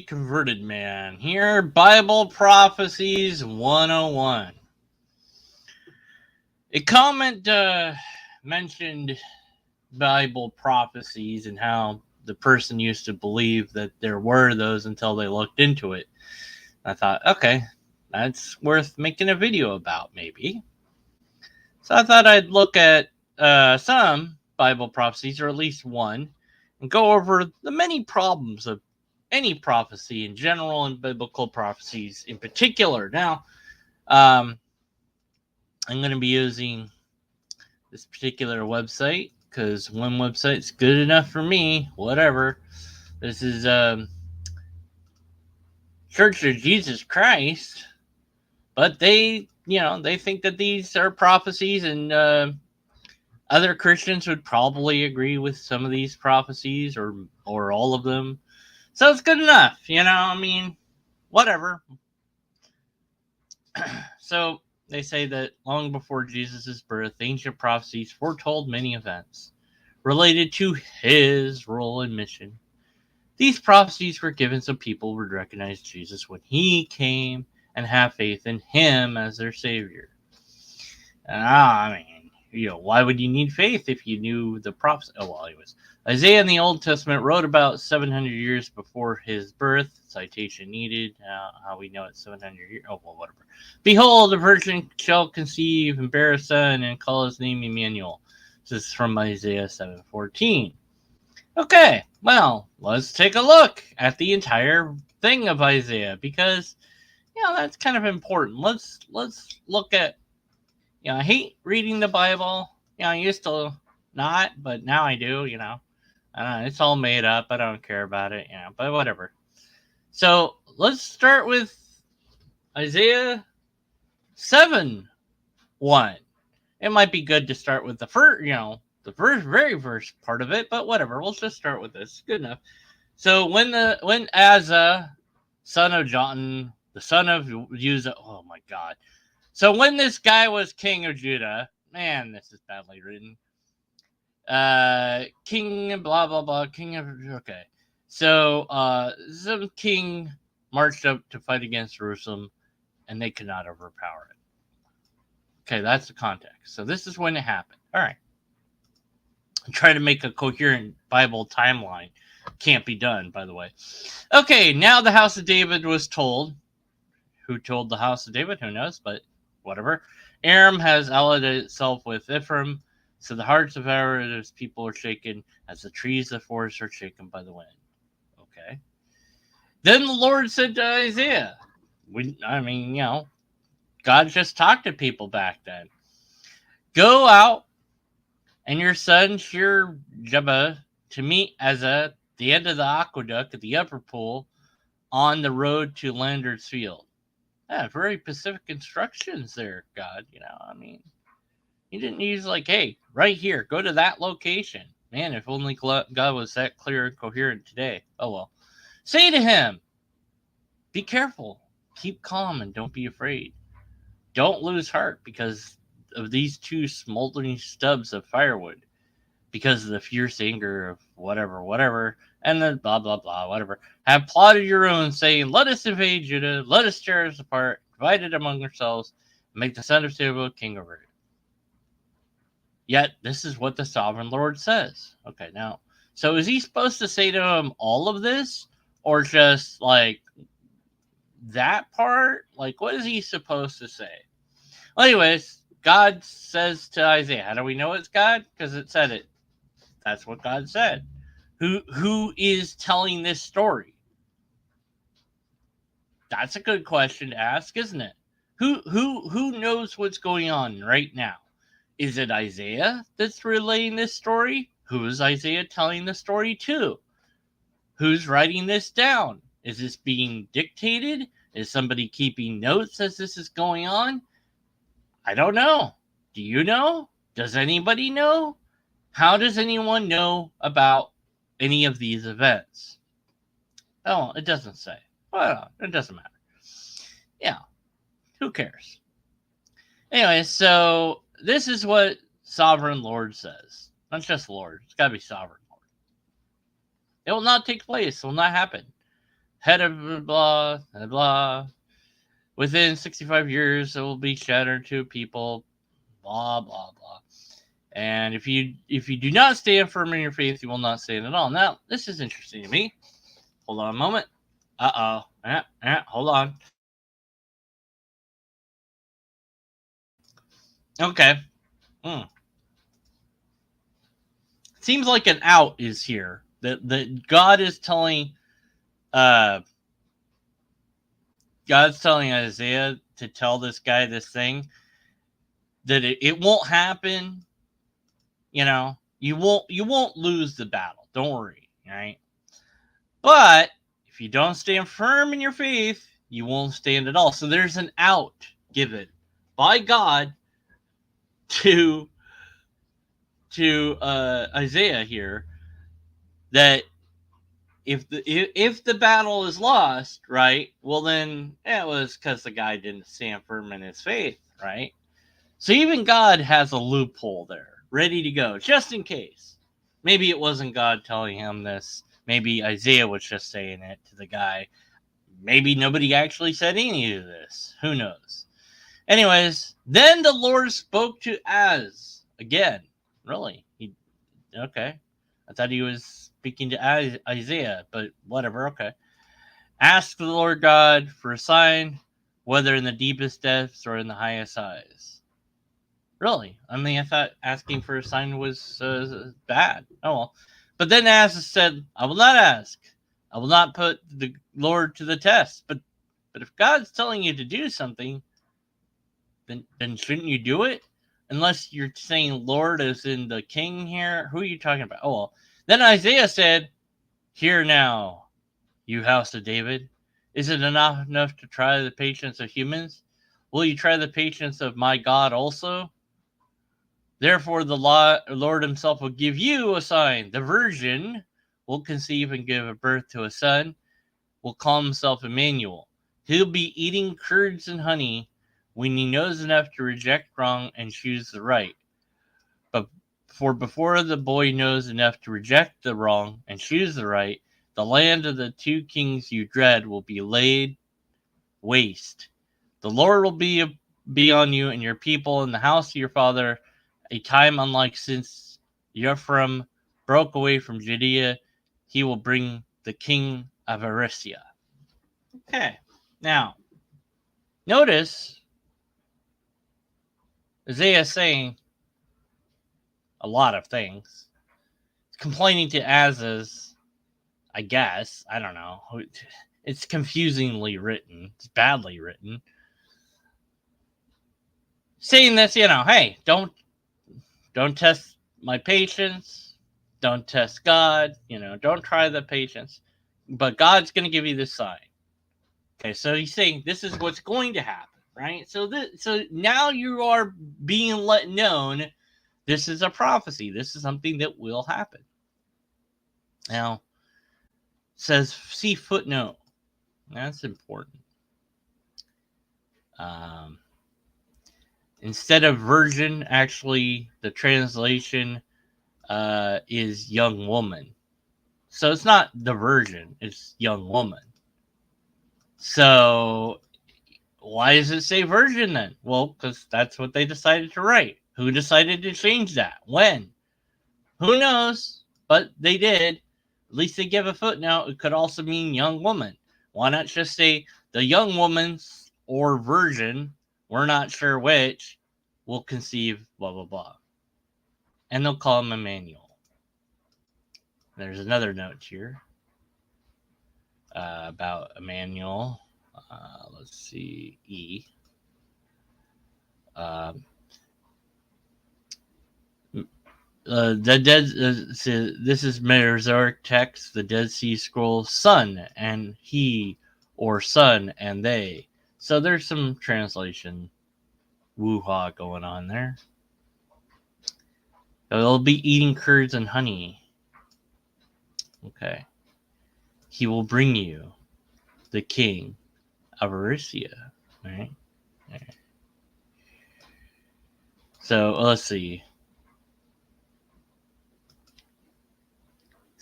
Converted man here. Bible Prophecies 101. A comment mentioned Bible prophecies and how the person used to believe that there were those until they looked into it. I thought, okay, that's worth making a video about, maybe. So I thought I'd look at some Bible prophecies, or at least one, and go over the many problems of any prophecy in general and biblical prophecies in particular. Now, I'm going to be using this particular website because one website's good enough for me. Whatever. This is Church of Jesus Christ, but they think that these are prophecies, and other Christians would probably agree with some of these prophecies or all of them. So it's good enough, I mean, whatever. So they say that long before Jesus' birth, ancient prophecies foretold many events related to his role and mission. These prophecies were given so people would recognize Jesus when he came and have faith in him as their Savior. And I mean, why would you need faith if you knew the prophecy? Oh, well, anyways. Isaiah in the Old Testament wrote about 700 years before his birth. Citation needed. How we know it's 700 years. Oh, well, whatever. Behold, a virgin shall conceive and bear a son and call his name Emmanuel. This is from Isaiah 7:14. Okay, well, let's take a look at the entire thing of Isaiah, because, that's kind of important. Let's look at, I hate reading the Bible. I used to not, but now I do, it's all made up. I don't care about it, but whatever. So let's start with Isaiah 7:1. It might be good to start with the first, very first part of it, but whatever. We'll just start with this. Good enough. So when Asa, son of Jotham, the son of Uzziah, oh my God. So when this guy was king of Judah, man, this is badly written. King, blah, blah, blah, king of, okay. So, some king marched up to fight against Jerusalem, and they could not overpower it. Okay, that's the context. So this is when it happened. All right. I'm trying to make a coherent Bible timeline. Can't be done, by the way. Okay, now the house of David was told. Who told the house of David? Who knows, but whatever. Aram has allied itself with Ephraim, so the hearts of Aaron's people are shaken as the trees of the forest are shaken by the wind. Okay. Then the Lord said to Isaiah, God just talked to people back then. Go out and your son Shear-Jabba to meet Asa the end of the aqueduct at the upper pool on the road to Lander's field. Yeah, very specific instructions there, God. He didn't use hey, right here, go to that location. Man, if only God was that clear and coherent today. Oh well. Say to him, be careful, keep calm, and don't be afraid. Don't lose heart because of these two smoldering stubs of firewood, because of the fierce anger of whatever, and then blah, blah, blah, whatever, have plotted your own, saying, let us invade Judah, let us tear us apart, divide it among ourselves, and make the son of Samuel king over it. Yet, this is what the sovereign Lord says. Okay, now, so is he supposed to say to him all of this, or just, that part? What is he supposed to say? Well, anyways, God says to Isaiah, how do we know it's God? Because it said it. That's what God said. Who is telling this story? That's a good question to ask, isn't it? Who knows what's going on right now? Is it Isaiah that's relaying this story? Who is Isaiah telling the story to? Who's writing this down? Is this being dictated? Is somebody keeping notes as this is going on? I don't know. Do you know? Does anybody know? How does anyone know about any of these events? Oh, it doesn't say. Well, it doesn't matter. Yeah, who cares? Anyway, so this is what Sovereign Lord says. Not just Lord. It's got to be Sovereign Lord. It will not take place. It will not happen. Head of blah, blah, blah. Within 65 years, it will be shattered to people. Blah, blah, blah. And if you do not stand firm in your faith, you will not stand at all. Now, this is interesting to me. Hold on a moment. Hold on. Okay. Seems like an out is here. That God is telling God's telling Isaiah to tell this guy this thing, that it won't happen. You know, you won't lose the battle. Don't worry, right? But if you don't stand firm in your faith, you won't stand at all. So there's an out given by God to Isaiah here, that if the battle is lost, right? Well, then it was because the guy didn't stand firm in his faith, right? So even God has a loophole there, ready to go, just in case. Maybe it wasn't God telling him this. Maybe Isaiah was just saying it to the guy. Maybe nobody actually said any of this. Who knows? Anyways, then the Lord spoke to Az again. Really? Okay. I thought he was speaking to Isaiah, but whatever. Okay. Ask the Lord God for a sign, whether in the deepest depths or in the highest highs. Really? I mean, I thought asking for a sign was bad. Oh well. But then Az said, I will not ask. I will not put the Lord to the test. But if God's telling you to do something, then shouldn't you do it? Unless you're saying Lord as in the king here. Who are you talking about? Oh well. Then Isaiah said, Hear now, you house of David. Is it enough to try the patience of humans? Will you try the patience of my God also? Therefore, the Lord himself will give you a sign. The virgin will conceive and give birth to a son, will call himself Emmanuel. He'll be eating curds and honey when he knows enough to reject wrong and choose the right. But before the boy knows enough to reject the wrong and choose the right, the land of the two kings you dread will be laid waste. The Lord will be on you and your people in the house of your father, a time unlike since Ephraim broke away from Judea. He will bring the king of Arisia. Okay, now notice Isaiah saying a lot of things, complaining to Azaz, I guess. I don't know. It's confusingly written. It's badly written. Saying this, hey, don't test my patience. Don't test God. Don't try the patience. But God's going to give you this sign. Okay, so he's saying this is what's going to happen, right? So now you are being let known this is a prophecy. This is something that will happen. Now, says, see footnote. That's important. Instead of virgin, actually, the translation is young woman. So it's not the virgin, it's young woman. So why does it say virgin then? Well, because that's what they decided to write. Who decided to change that? When? Who knows? But they did. At least they give a footnote. It could also mean young woman. Why not just say the young woman's or virgin, we're not sure which, will conceive blah, blah, blah. And they'll call him Emmanuel. There's another note here about Emmanuel. Let's see, E. The Dead. This is Mesozoic text. The Dead Sea Scrolls. Son and he, or son and they. So there's some translation woo-ha going on there. They'll be eating curds and honey. Okay. He will bring you the king of Arisia. Right? So let's see.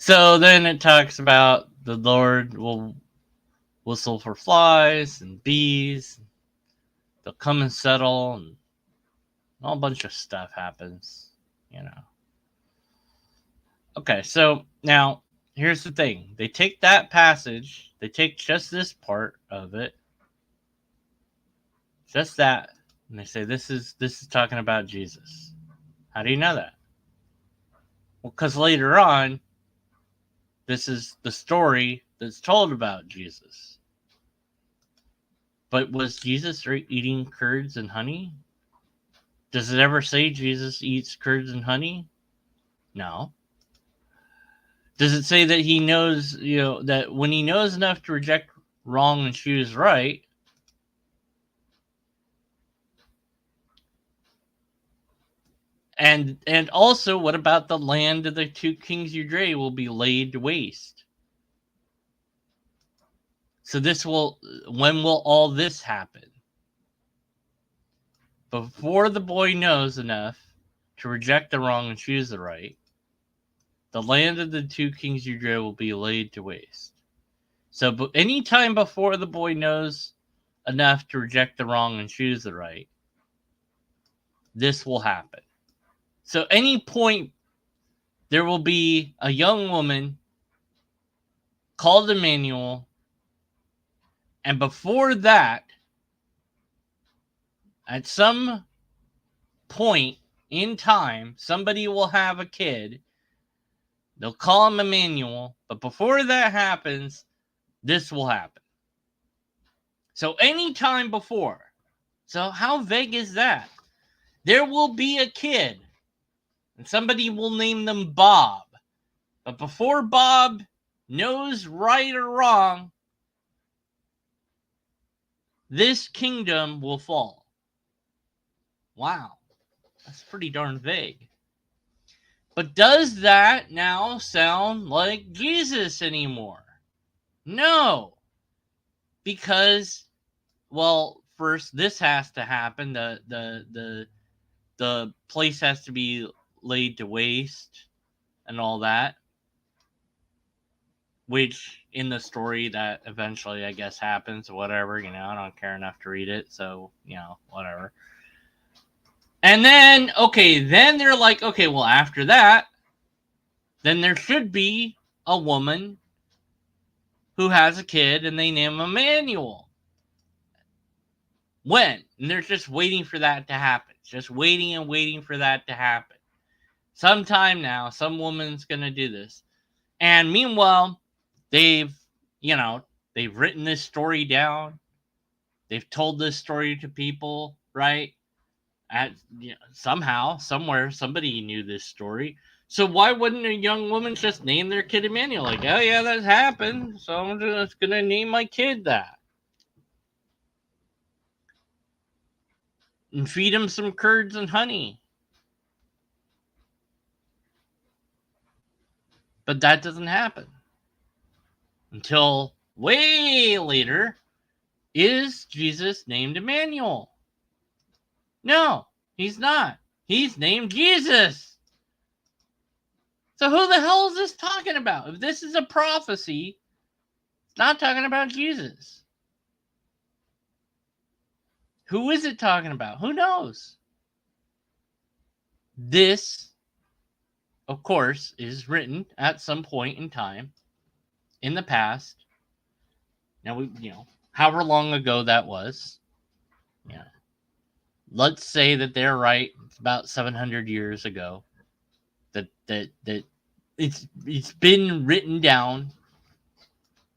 So then it talks about the Lord will whistle for flies and bees. They'll come and settle, and a whole bunch of stuff happens, you know. Okay, so now here's the thing. They take that passage, they take just this part of it, just that, and they say this is talking about Jesus. How do you know that? Well, because later on, this is the story that's told about Jesus. But was Jesus eating curds and honey? Does it ever say Jesus eats curds and honey? No. Does it say that he knows, that when he knows enough to reject wrong and choose right? And also, what about the land of the two kings Udre will be laid waste? So when will all this happen? Before the boy knows enough to reject the wrong and choose the right, the land of the two kings Udre will be laid to waste. So any time before the boy knows enough to reject the wrong and choose the right, this will happen. So any point there will be a young woman called Emmanuel, and before that, at some point in time, somebody will have a kid. They'll call him Emmanuel, but before that happens, this will happen. So any time before. So how vague is that? There will be a kid, and somebody will name them Bob. But before Bob knows right or wrong, this kingdom will fall. Wow, that's pretty darn vague. But does that now sound like Jesus anymore? No. Because, well, first this has to happen. The place has to be laid to waste and all that. Which in the story that eventually I guess happens or whatever, I don't care enough to read it, so whatever. And then then they're like, okay, well after that, then there should be a woman who has a kid and they name him Emmanuel. When? And they're just waiting for that to happen. Just waiting and waiting for that to happen. Sometime now, some woman's gonna do this. And meanwhile, they've written this story down. They've told this story to people, right? Somehow, somewhere, somebody knew this story. So why wouldn't a young woman just name their kid Emmanuel? Like, oh yeah, that happened, so I'm just gonna name my kid that. And feed him some curds and honey. But that doesn't happen. Until way later, is Jesus named Emmanuel? No, he's not. He's named Jesus. So who the hell is this talking about? If this is a prophecy, it's not talking about Jesus. Who is it talking about? Who knows? This, of course, is written at some point in time in the past. Now, however long ago that was. Yeah. Let's say that they're right. It's about 700 years ago. That it's been written down.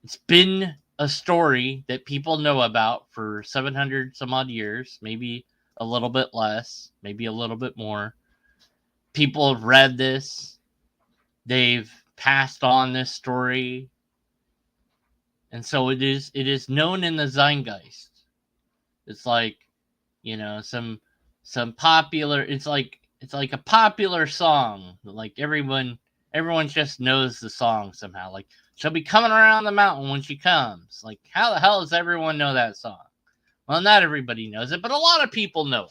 It's been a story that people know about for 700 some odd years, maybe a little bit less, maybe a little bit more. People have read this. They've passed on this story. And so it is known in the zeitgeist. It's like, some popular, it's like a popular song. Like everyone just knows the song somehow. Like, she'll be coming around the mountain when she comes. Like, how the hell does everyone know that song? Well, not everybody knows it, but a lot of people know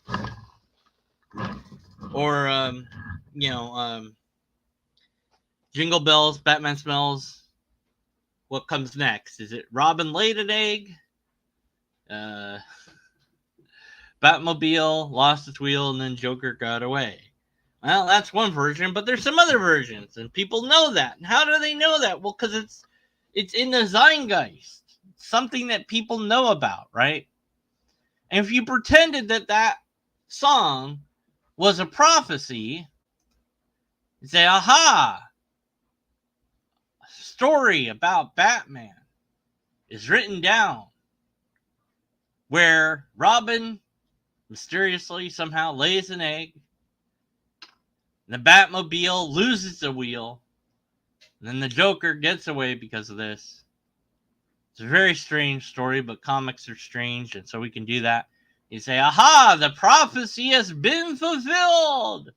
it. Or Jingle bells, Batman smells. What comes next? Is it Robin laid an egg? Batmobile lost its wheel and then Joker got away. Well, that's one version, but there's some other versions, and people know that. And how do they know that? Well, because it's in the zeitgeist, something that people know about, right? And if you pretended that song was a prophecy, you say, aha, a story about Batman is written down where Robin mysteriously somehow lays an egg, and the Batmobile loses the wheel, and then the Joker gets away because of this. It's a very strange story, but comics are strange, and so we can do that. You say, aha, the prophecy has been fulfilled!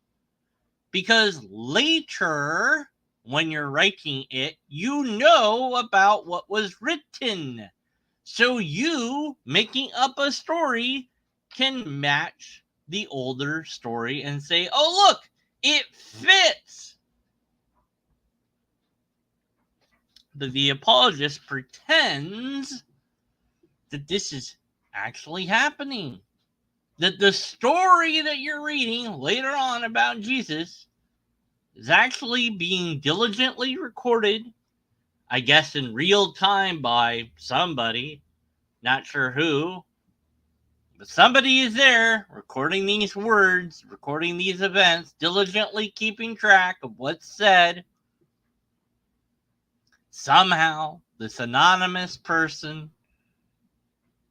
Because later, when you're writing it, you know about what was written. So you, making up a story, can match the older story and say, oh, look, it fits. But the apologist pretends that this is actually happening. That the story that you're reading later on about Jesus is actually being diligently recorded, I guess in real time by somebody, not sure who, but somebody is there recording these words, recording these events, diligently keeping track of what's said. Somehow, this anonymous person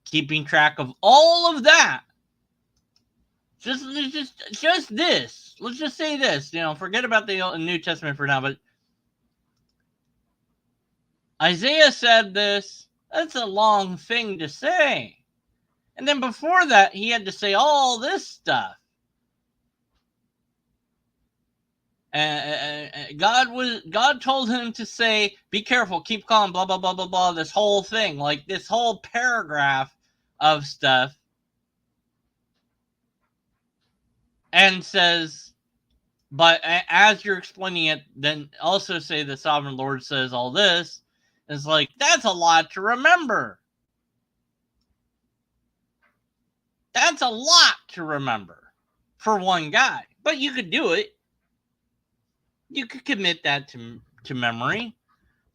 keeping track of all of that. Just this. Let's just say this. Forget about the New Testament for now, but Isaiah said this. That's a long thing to say. And then before that, he had to say all this stuff. God told him to say, be careful, keep calm, blah, blah, blah, blah, blah, this whole thing, like this whole paragraph of stuff. And says, but as you're explaining it, then also say the sovereign Lord says all this. It's like, that's a lot to remember. That's a lot to remember for one guy. But you could do it. You could commit that to memory.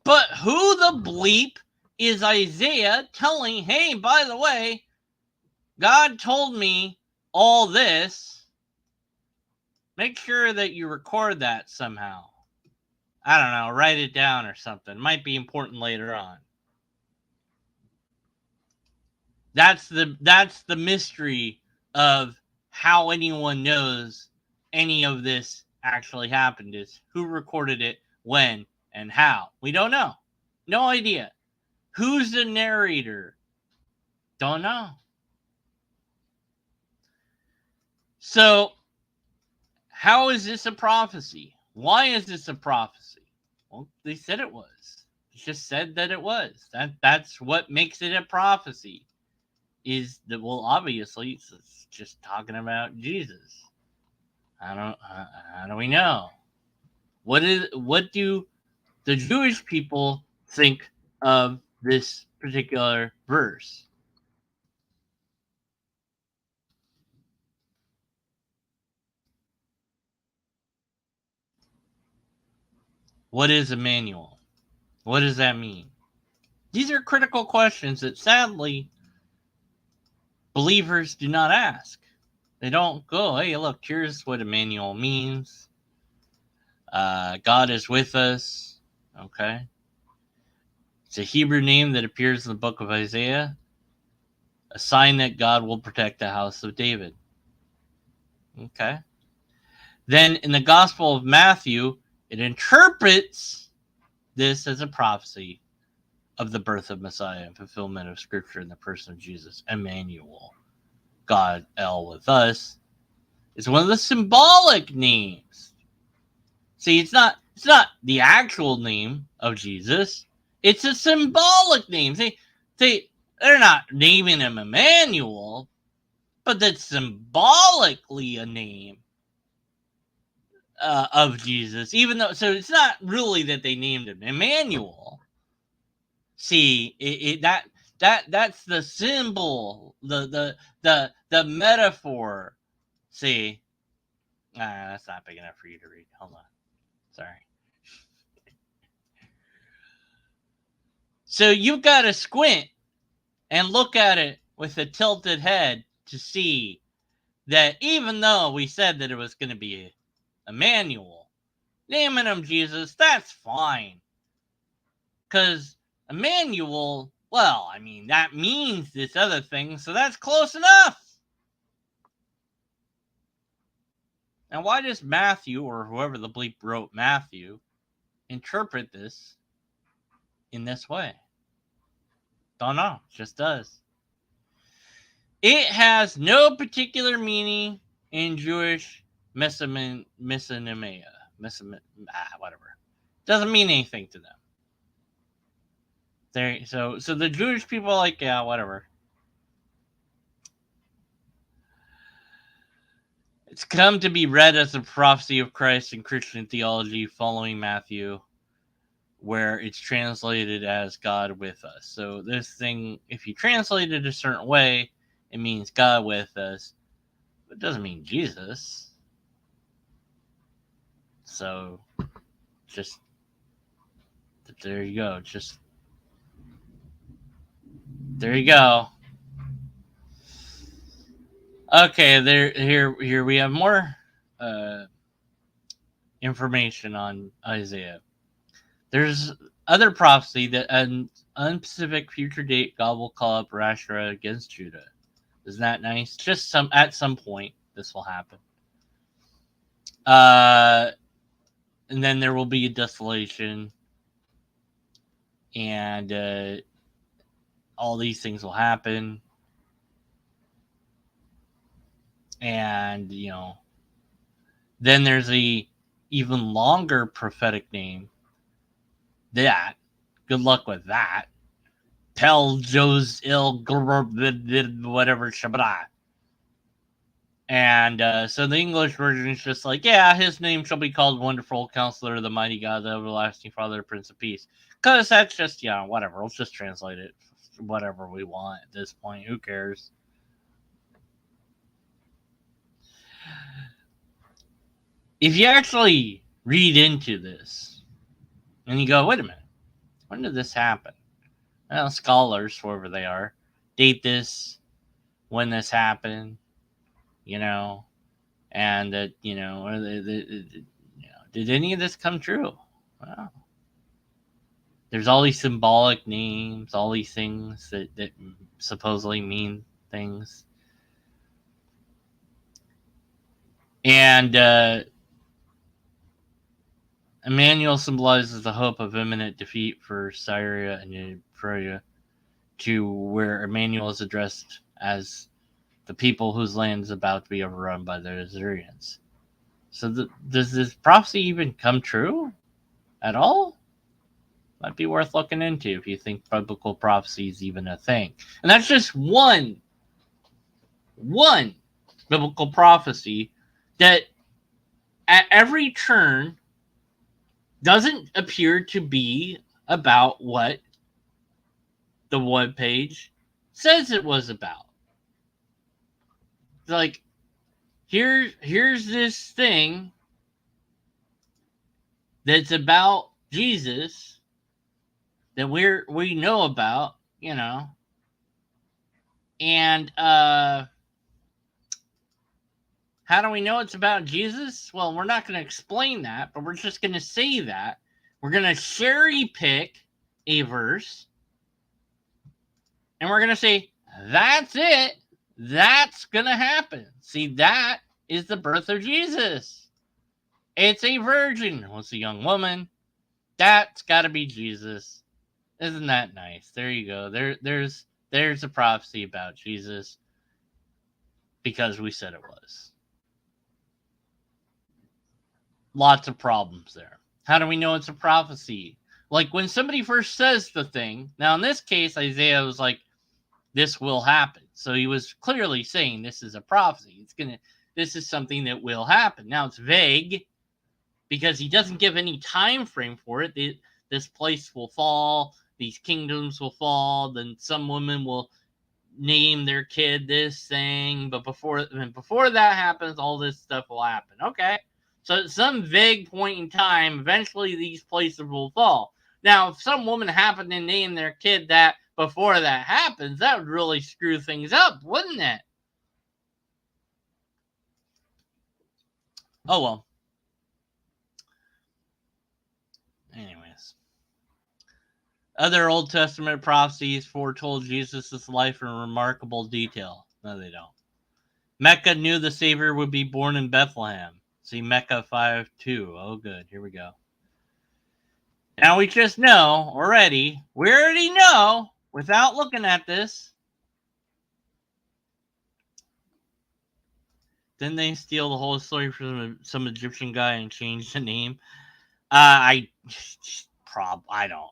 But who the bleep is Isaiah telling, hey, by the way, God told me all this. Make sure that you record that somehow. I don't know, write it down or something. Might be important later on. That's the mystery of how anyone knows any of this actually happened, is who recorded it, when, and how. We don't know. No idea. Who's the narrator? Don't know. So, how is this a prophecy? Why is this a prophecy? Well, they said it was. They just said that it was. That's what makes it a prophecy. Is that, well, obviously it's just talking about Jesus. How do we know? What do the Jewish people think of this particular verse? What is Emmanuel? What does that mean? These are critical questions that sadly believers do not ask. They don't go, hey, look, here's what Emmanuel means. God is with us. Okay. It's a Hebrew name that appears in the book of Isaiah, a sign that God will protect the house of David. Okay. Then in the Gospel of Matthew, it interprets this as a prophecy of the birth of Messiah and fulfillment of Scripture in the person of Jesus. Emmanuel, God El with us, is one of the symbolic names. See, it's not the actual name of Jesus. It's a symbolic name. They're not naming him Emmanuel, but that's symbolically a name of Jesus, even though, so it's not really that they named him Emmanuel. See, that's the symbol, the metaphor. See, that's not big enough for you to read. Hold on, sorry. So you've got to squint and look at it with a tilted head to see that even though we said that it was going to be Emmanuel, naming him Jesus, that's fine. Because Emmanuel, well, I mean, that means this other thing, so that's close enough. Now, why does Matthew, or whoever the bleep wrote Matthew, interpret this in this way? Don't know. Just does. It has no particular meaning in Jewish mesonemia. Whatever. Doesn't mean anything to them. So the Jewish people are like, yeah, whatever. It's come to be read as a prophecy of Christ in Christian theology following Matthew, where it's translated as God with us. So this thing, if you translate it a certain way, it means God with us. But it doesn't mean Jesus. So just there you go. Just there you go. Okay, here we have more information on Isaiah. There's other prophecy that an unspecific future date God will call up Rashra against Judah. Isn't that nice? Just at some point this will happen. And then there will be a desolation, and all these things will happen. And then there's a even longer prophetic name. That, good luck with that. Tel Jos Il whatever Shabbat. And so the English version is just like, yeah, his name shall be called Wonderful Counselor, the Mighty God, the Everlasting Father, Prince of Peace. Because that's just, whatever. Let's just translate it whatever we want at this point. Who cares? If you actually read into this and you go, wait a minute, when did this happen? Well, scholars, whoever they are, date this when this happened, and that, did any of this come true? Well, there's all these symbolic names, all these things that supposedly mean things. And Emmanuel symbolizes the hope of imminent defeat for Syria and Ephraim, to where Emmanuel is addressed as the people whose land is about to be overrun by the Assyrians. So does this prophecy even come true at all? Might be worth looking into if you think biblical prophecy is even a thing. And that's just one biblical prophecy that at every turn doesn't appear to be about what the webpage says it was about. It's like, here's this thing that's about Jesus that we know about, and how do we know it's about Jesus? Well, we're not going to explain that, but we're just going to say that. We're going to cherry pick a verse, and we're going to say, that's it. That's going to happen. See, that is the birth of Jesus. It's a virgin. Well, it's a young woman. That's got to be Jesus. Isn't that nice? There you go. There's a prophecy about Jesus because we said it was. Lots of problems there. How do we know it's a prophecy? Like when somebody first says the thing, now in this case, Isaiah was like, this will happen. So he was clearly saying this is a prophecy. This is something that will happen. Now it's vague. because he doesn't give any time frame for it. This place will fall, these kingdoms will fall, then some women will name their kid this thing, but before that happens, all this stuff will happen. Okay, so at some vague point in time, eventually these places will fall. Now, if some woman happened to name their kid that before that happens, that would really screw things up, wouldn't it? Oh well. Anyways, other Old Testament prophecies foretold Jesus' life in remarkable detail. No, they don't. Mecca knew the Savior would be born in Bethlehem. See Mecca 5:2. Oh, good. Here we go. Now we just know already. We already know without looking at this. Didn't they steal the whole story from some Egyptian guy and change the name? I don't.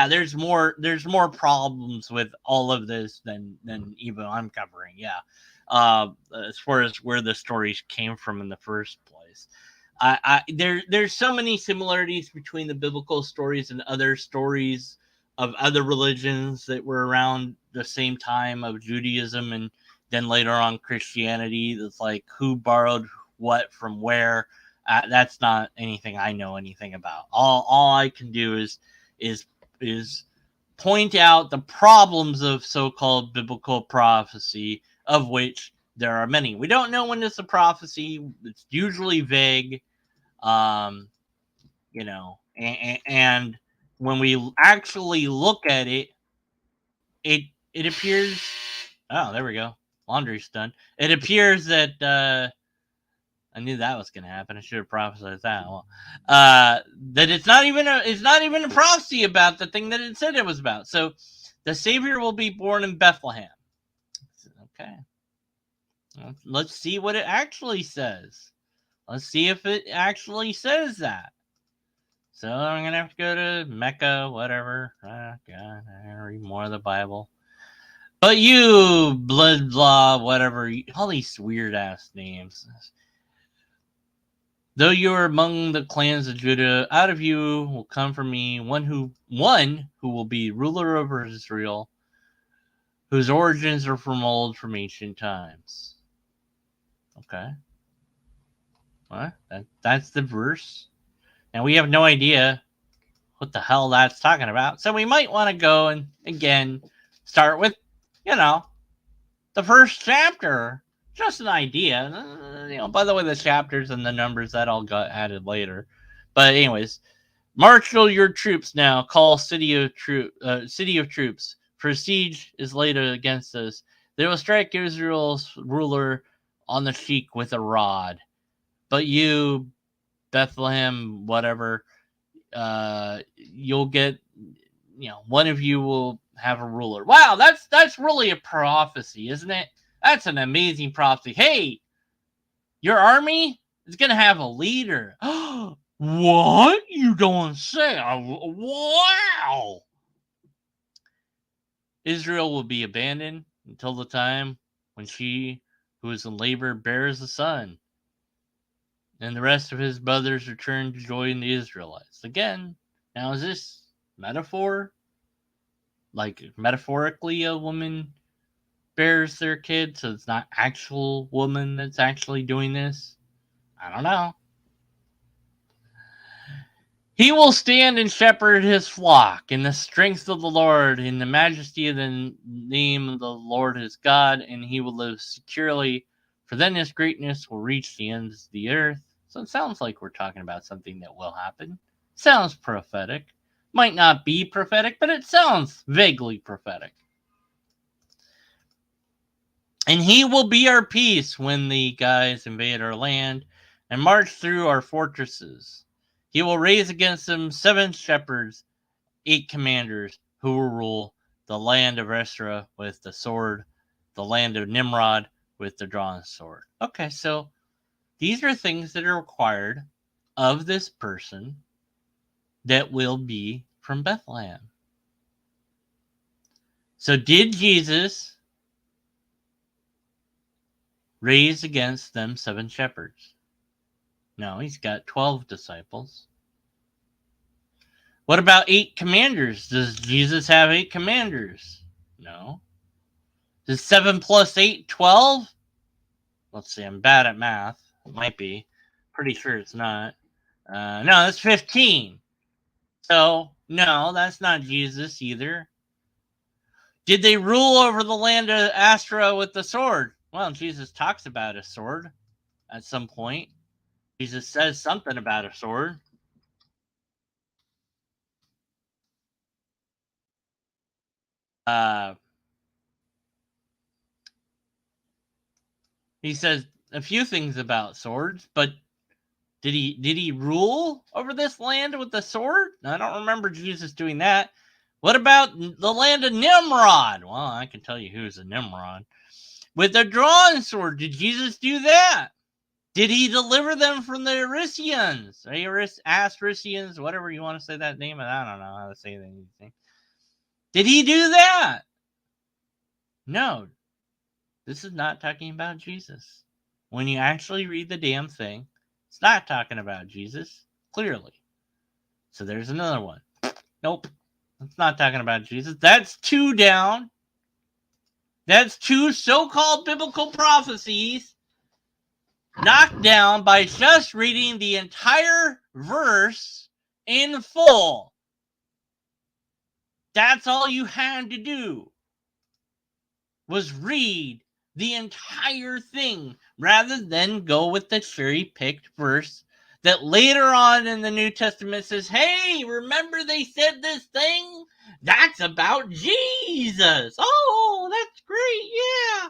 There's more problems with all of this than even I'm covering. Yeah. As far as where the stories came from in the first place. There's so many similarities between the biblical stories and other stories of other religions that were around the same time of Judaism and then later on Christianity. That's like who borrowed what from where. That's not anything I know anything about. All I can do is point out the problems of so-called biblical prophecy, of which there are many. We don't know when it's a prophecy. It's usually vague. And when we actually look at it, it appears. Oh, there we go. Laundry's done. It appears that I knew that was going to happen. I should have prophesied that. Well, that it's not even a prophecy about the thing that it said it was about. So, the Savior will be born in Bethlehem. Okay. Let's see what it actually says. Let's see if it actually says that. So I'm gonna have to go to Mecca, whatever. God, I read more of the Bible. But you, blah, whatever, all these weird ass names. Though you are among the clans of Judah, out of you will come from me one who will be ruler over Israel, whose origins are from ancient times. Okay. What? That's the verse. And we have no idea what the hell that's talking about. So we might want to go and, again, start with, the first chapter. Just an idea. By the way, the chapters and the numbers, that all got added later. But anyways, marshal your troops now. Call city of troops. For siege is laid against us. They will strike Israel's ruler on the cheek with a rod. But you, Bethlehem, whatever, you'll get, one of you will have a ruler. Wow, that's really a prophecy, isn't it? That's an amazing prophecy. Hey, your army is going to have a leader. What? You don't say? Wow. Israel will be abandoned until the time when she who is in labor bears a son. And the rest of his brothers return to join the Israelites. Again, now is this metaphor? Like, metaphorically, a woman bears their kid, so it's not actual woman that's actually doing this? I don't know. He will stand and shepherd his flock in the strength of the Lord, in the majesty of the name of the Lord his God, and he will live securely, for then his greatness will reach the ends of the earth. So it sounds like we're talking about something that will happen. Sounds prophetic. Might not be prophetic, but it sounds vaguely prophetic. And he will be our peace when the guys invade our land and march through our fortresses. He will raise against them 7 shepherds, 8 commanders, who will rule the land of Esra with the sword, the land of Nimrod with the drawn sword. Okay, so these are things that are required of this person that will be from Bethlehem. So did Jesus raise against them 7 shepherds? No, he's got 12 disciples. What about 8 commanders? Does Jesus have 8 commanders? No. Is 7 plus 8 12? Let's see, I'm bad at math. It might be. Pretty sure it's not. No, that's 15. So, no, that's not Jesus either. Did they rule over the land of Astra with the sword? Well, Jesus talks about a sword at some point. Jesus says something about a sword. He says a few things about swords, but did he rule over this land with the sword? I don't remember Jesus doing that. What about the land of Nimrod? Well, I can tell you who's a Nimrod. With a drawn sword, did Jesus do that? Did he deliver them from the Arisians? Astricians, whatever you want to say that name. I don't know how to say anything. Did he do that? No. This is not talking about Jesus. When you actually read the damn thing, it's not talking about Jesus, clearly. So there's another one. Nope. It's not talking about Jesus. That's 2 down. That's 2 so-called biblical prophecies knocked down by just reading the entire verse in full. That's all you had to do was read the entire thing rather than go with the cherry-picked verse that later on in the New Testament says, hey, remember they said this thing? That's about Jesus. Oh, that's great. Yeah.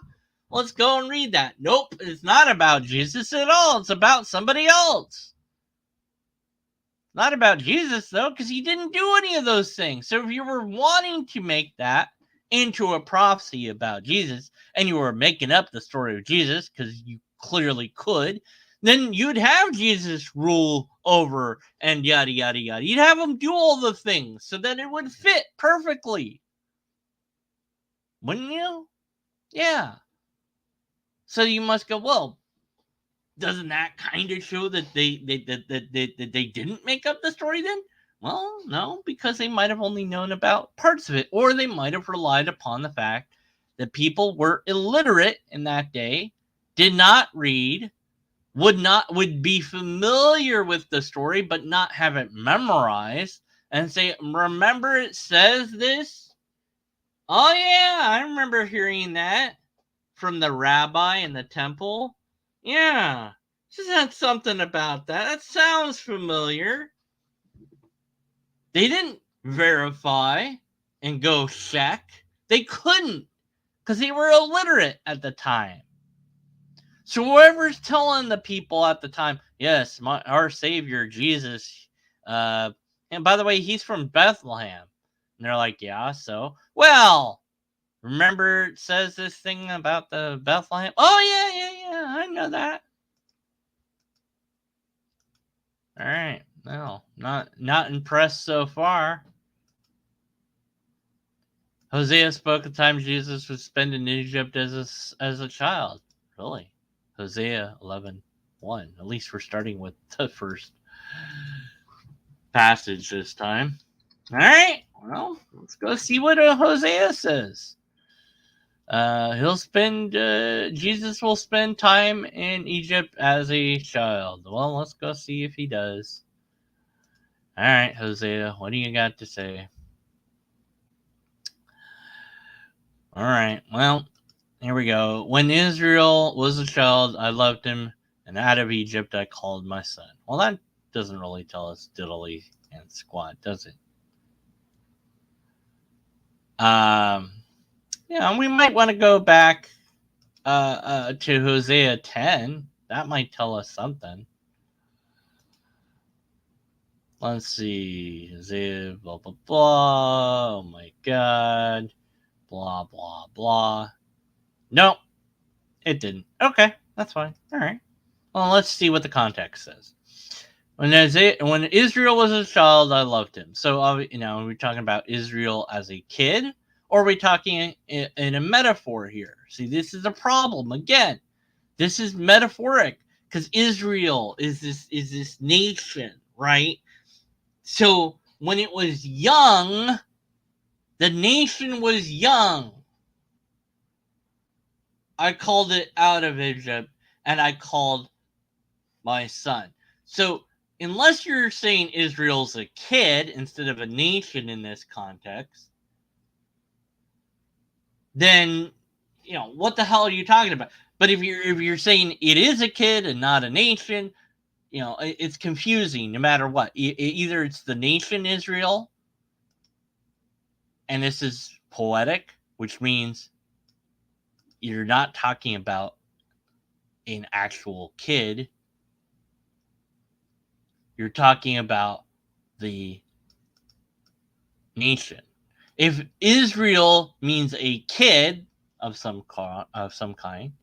Let's go and read that. Nope, it's not about Jesus at all. It's about somebody else. Not about Jesus, though, because he didn't do any of those things. So if you were wanting to make that into a prophecy about Jesus, and you were making up the story of Jesus, because you clearly could, then you'd have Jesus rule over and yada, yada, yada. You'd have him do all the things so that it would fit perfectly. Wouldn't you? Yeah. So you must go, well, doesn't that kind of show that they didn't make up the story then? Well, no, because they might have only known about parts of it, or they might have relied upon the fact that people were illiterate in that day, did not read, would be familiar with the story, but not have it memorized, and say, remember it says this? Oh yeah, I remember hearing that from the rabbi in the temple. Yeah, she said something about that. That sounds familiar. They didn't verify and go check. They couldn't because they were illiterate at the time. So whoever's telling the people at the time, yes, our Savior, Jesus, and by the way, he's from Bethlehem. And they're like, yeah, so? Well, remember it says this thing about the Bethlehem? Oh, yeah, I know that. All right. No, not impressed so far. Hosea spoke of the time Jesus would spend in Egypt as a child. Really? Hosea 11:1. At least we're starting with the first passage this time. All right. Well, let's go see what Hosea says. Jesus will spend time in Egypt as a child. Well, let's go see if he does. All right, Hosea, what do you got to say? All right, well, here we go. When Israel was a child, I loved him, and out of Egypt I called my son. Well, that doesn't really tell us diddly and squat, does it? Yeah, we might want to go back to Hosea 10. That might tell us something. Let's see. Hosea, blah, blah, blah. Oh my God. Blah, blah, blah. Nope. It didn't. Okay, that's fine. All right. Well, let's see what the context says. When Israel was a child, I loved him. So, are we talking about Israel as a kid, or are we talking in a metaphor here? See, this is a problem. Again, this is metaphoric. because Israel is this nation, right? So when it was young, the nation was young. I called it out of Egypt, and I called my son. So unless you're saying Israel's a kid instead of a nation in this context, then what the hell are you talking about? But if you're saying it is a kid and not a nation, it's confusing no matter what. Either it's the nation Israel, and this is poetic, which means you're not talking about an actual kid. You're talking about the nation. If Israel means a kid of some kind,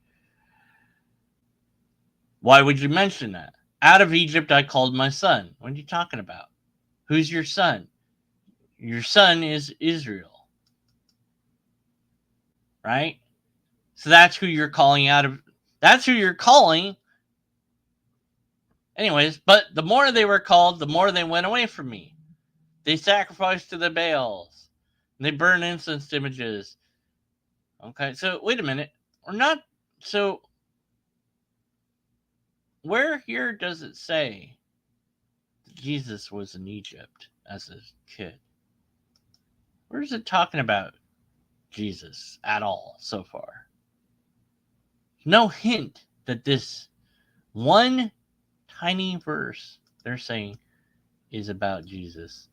why would you mention that? Out of Egypt I called my son. What are you talking about? Who's your son? Your son is Israel. Right? So that's who you're calling out of. That's who you're calling. Anyways, but the more they were called, the more they went away from me. They sacrificed to the Baals. And they burned incense images. Okay, so wait a minute. We're not. So where here does it say that Jesus was in Egypt as a kid? Where is it talking about Jesus at all so far? No hint that this one tiny verse they're saying is about Jesus.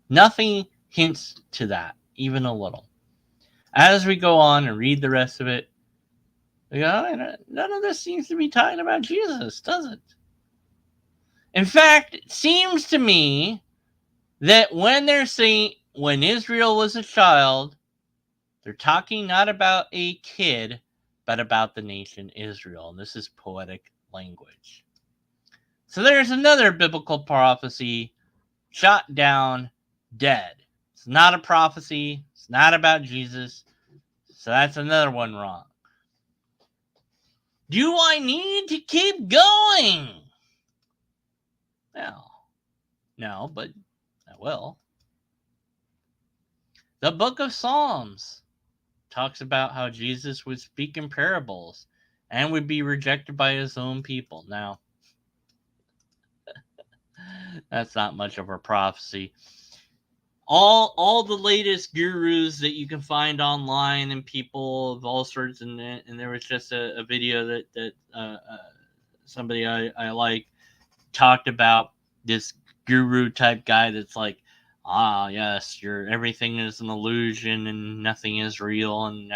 Nothing hints to that, even a little. As we go on and read the rest of it, none of this seems to be talking about Jesus, does it? In fact, it seems to me that when they're saying when Israel was a child, they're talking not about a kid, but about the nation Israel. And this is poetic language. So there's another biblical prophecy shot down dead. It's not a prophecy. It's not about Jesus. So that's another one wrong. Do I need to keep going? No, but I will. The book of Psalms talks about how Jesus would speak in parables and would be rejected by his own people. Now, that's not much of a prophecy. All the latest gurus that you can find online and people of all sorts, and there was just a video that somebody I like talked about this guru type guy that's like, yes, everything is an illusion and nothing is real and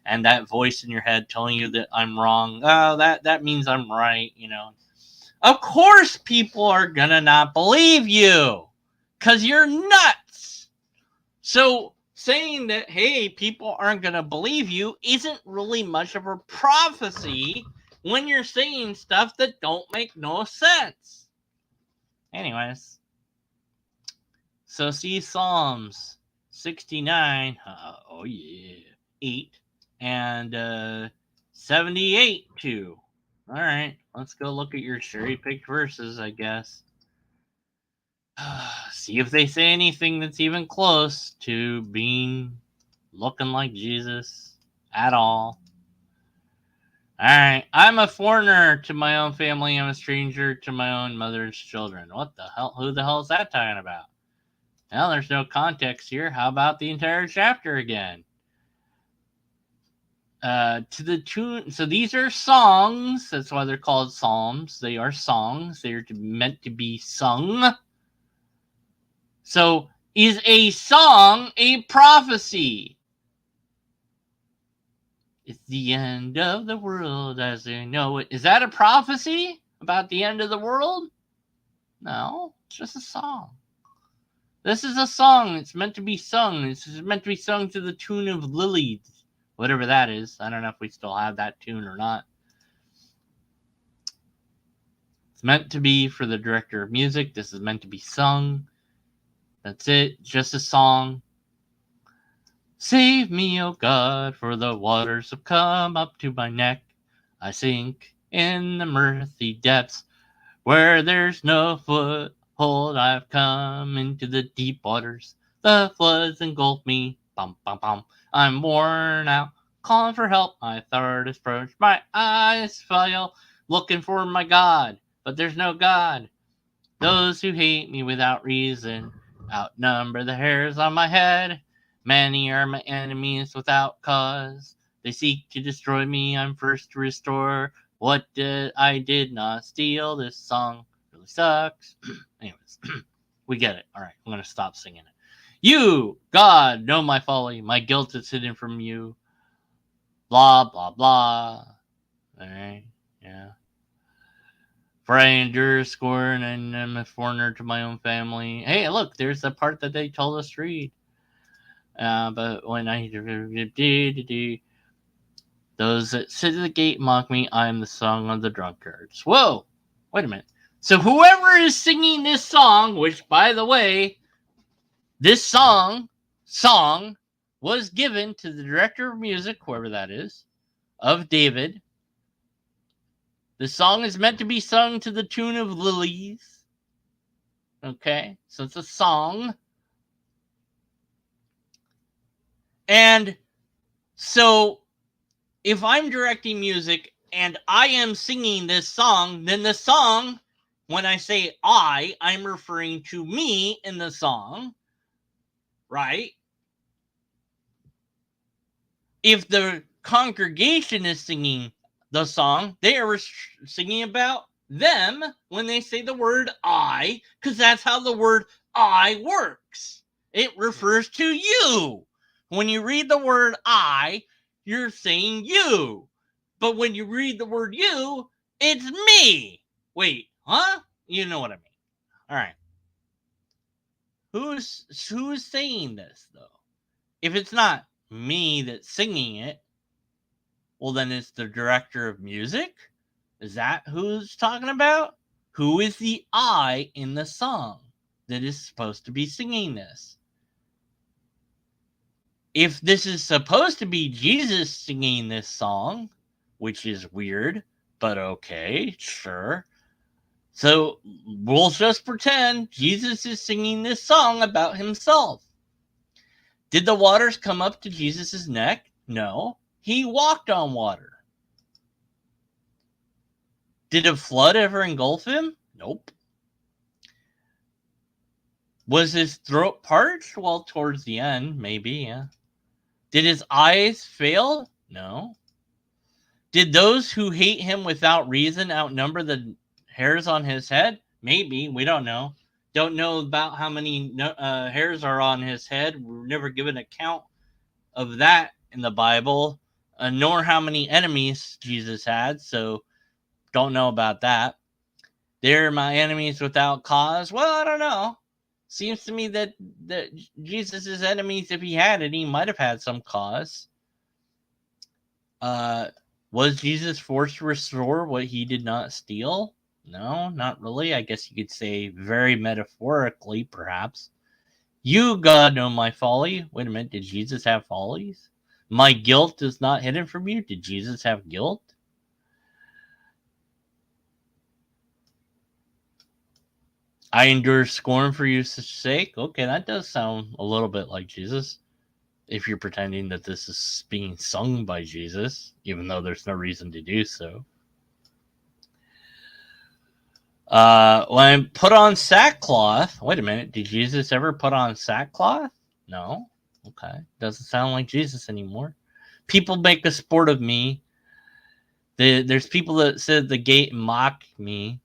and that voice in your head telling you that I'm wrong. Oh, that means I'm right, Of course people are gonna not believe you because you're nuts. So saying that, hey, people aren't gonna believe you isn't really much of a prophecy when you're saying stuff that don't make no sense. Anyways, so see Psalms 69, 8, and 78 too. All right, let's go look at your cherry-picked verses, I guess. See if they say anything that's even close to looking like Jesus at all. All right, I'm a foreigner to my own family. I'm a stranger to my own mother's children. What the hell? Who the hell is that talking about? Well, there's no context here. How about the entire chapter again? To the tune. So these are songs. That's why they're called psalms. They are songs. They're meant to be sung. So is a song a prophecy? It's the end of the world as they know it. Is that a prophecy about the end of the world? No, it's just a song. This is a song. It's meant to be sung. It's meant to be sung to the tune of Lilies, whatever that is. I don't know if we still have that tune or not. It's meant to be for the director of music. This is meant to be sung. That's it. Just a song. Save me, O God, for the waters have come up to my neck. I sink in the murky depths where there's no foothold. I've come into the deep waters. The floods engulf me. Bum, bum, bum. I'm worn out, calling for help. My third is approached. My eyes fail, looking for my God, but there's no God. Those who hate me without reason outnumber the hairs on my head. Many are my enemies without cause. They seek to destroy me. I'm first to restore what I did not steal. This song really sucks. Anyways, we get it. All right, I'm gonna stop singing it. You, God, know my folly. My guilt is hidden from you. Blah blah blah. All right, yeah. For I endure scorn and am a foreigner to my own family. Hey, look, there's the part that they told us to read. But when I those that sit at the gate mock me, I am the song of the drunkards. Whoa, wait a minute. So whoever is singing this song, which by the way, this song was given to the director of music, whoever that is, of David. The song is meant to be sung to the tune of Lilies. Okay, so it's a song. And so if I'm directing music and I am singing this song, then the song, when I say I'm referring to me in the song, right? If the congregation is singing the song, they are singing about them when they say the word I, because that's how the word I works. It refers to you. When you read the word I, you're saying you. But when you read the word you, it's me. Wait, huh? You know what I mean. All right. Who's saying this, though? If it's not me that's singing it, well, then it's the director of music? Is that who's talking about? Who is the I in the song that is supposed to be singing this? If this is supposed to be Jesus singing this song, which is weird, but okay, sure. So we'll just pretend Jesus is singing this song about himself. Did the waters come up to Jesus' neck? No. He walked on water. Did a flood ever engulf him? Nope. Was his throat parched? Well, towards the end, maybe, yeah. Did his eyes fail? No. Did those who hate him without reason outnumber the hairs on his head? Maybe. We don't know. Don't know about how many hairs are on his head. We're never given an account of that in the Bible, nor how many enemies Jesus had. So don't know about that. They're my enemies without cause. Well, I don't know. Seems to me that Jesus' enemies, if he had any, might have had some cause. Was Jesus forced to restore what he did not steal? No, not really. I guess you could say very metaphorically, perhaps. You, God, know my folly. Wait a minute. Did Jesus have follies? My guilt is not hidden from you. Did Jesus have guilt? I endure scorn for your sake. Okay, that does sound a little bit like Jesus. If you're pretending that this is being sung by Jesus, even though there's no reason to do so. When I put on sackcloth, wait a minute, did Jesus ever put on sackcloth? No. Okay, doesn't sound like Jesus anymore. People make a sport of me. There's people that sit at the gate and mock me,